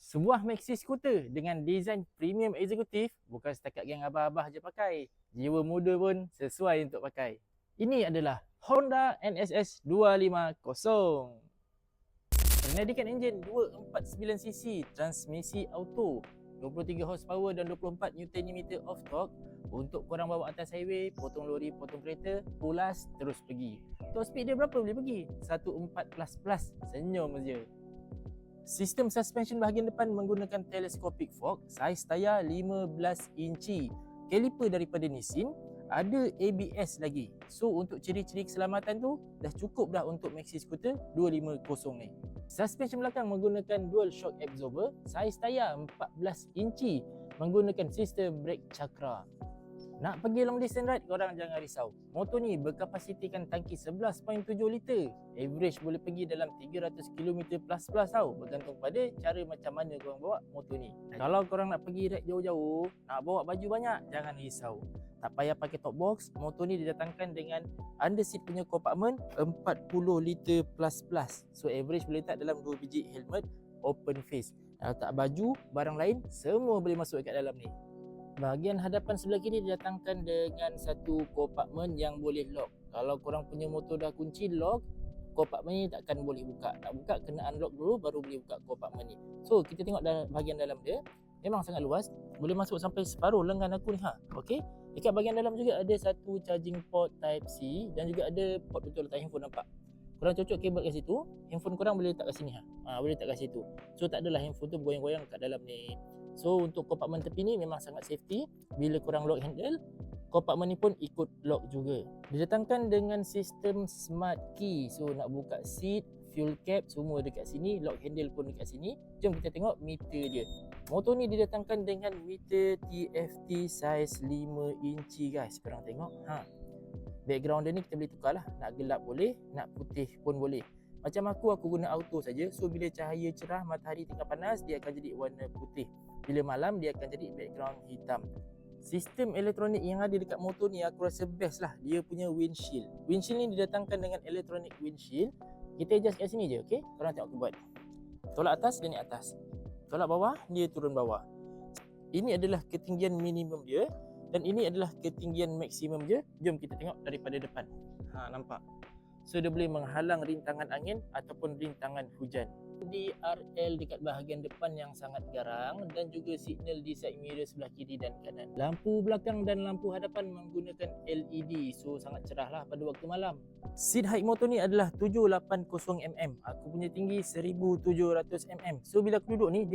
Sebuah maxi skuter dengan desain premium eksekutif bukan setakat geng abah-abah je pakai. Jiwa muda pun sesuai untuk pakai. Ini adalah Honda NSS 250. Bernadikan enjin 249cc, transmisi auto, 23 horsepower dan 24 Nm of torque untuk korang bawa atas highway, potong lori, potong kereta, pulas, terus pergi. Top speed dia berapa boleh pergi? 14++, senyum je. Sistem suspension bahagian depan menggunakan telescopic fork, saiz tayar 15 inci. Kaliper daripada Nissin, ada ABS lagi. So untuk ciri-ciri keselamatan tu dah cukup dah untuk maxi scooter 250 ni. Suspension belakang menggunakan dual shock absorber, saiz tayar 14 inci, menggunakan sistem brake chakra. Nak pergi long distance ride, korang jangan risau. Motor ni berkapasitikan tangki 11.7 liter. Average boleh pergi dalam 300 km plus tau. Bergantung pada cara macam mana korang bawa motor ni. Kalau korang nak pergi ride jauh-jauh, nak bawa baju banyak, jangan risau. Tak payah pakai top box. Motor ni didatangkan dengan under seat punya compartment 40 liter plus. So average boleh letak dalam 2 biji helmet open face. Kalau tak baju, barang lain, semua boleh masuk kat dalam ni. Bahagian hadapan sebelah kiri didatangkan dengan satu kompartmen yang boleh lock. Kalau korang punya motor dah kunci lock, kompartmen ni takkan boleh buka. Nak buka kena unlock dulu baru boleh buka kompartmen ni. So kita tengok bahagian dalam dia. Memang sangat luas. Boleh masuk sampai separuh lengan aku ni. Okey. Dekat bahagian dalam juga ada satu charging port type C dan juga ada port untuk letak handphone, nampak. Korang cocok kabel kat situ, handphone korang boleh letak kat sini. Boleh letak kat situ. So tak adalah handphone tu bergoyang-goyang kat dalam ni. So untuk kompartmen tepi ni memang sangat safety. Bila korang lock handle, kompartmen ni pun ikut lock juga. Didatangkan dengan sistem smart key. So nak buka seat, fuel cap, semua dekat sini. Lock handle pun dekat sini. Jom kita tengok meter dia. Motor ni didatangkan dengan meter TFT saiz 5 inci guys. Korang tengok. Background dia ni kita boleh tukar lah. Nak gelap boleh, nak putih pun boleh. Macam aku guna auto saja. So bila cahaya cerah, matahari tengah panas, dia akan jadi warna putih. Bila malam, dia akan jadi background hitam. Sistem elektronik yang ada dekat motor ni aku rasa best lah. Dia punya windshield. Windshield ni didatangkan dengan elektronik windshield. Kita adjust kat sini je, okey? Korang tengok aku buat. Tolak atas, dia naik atas. Tolak bawah, dia turun bawah. Ini adalah ketinggian minimum dia. Dan ini adalah ketinggian maksimum dia. Jom kita tengok daripada depan. Nampak? So dia boleh menghalang rintangan angin ataupun rintangan hujan. DRL dekat bahagian depan yang sangat garang dan juga signal di side mirror sebelah kiri dan kanan. Lampu belakang dan lampu hadapan menggunakan LED. So sangat cerah lah pada waktu malam. Seat height motor ni adalah 780mm. Aku punya tinggi 1700mm. So bila aku duduk ni,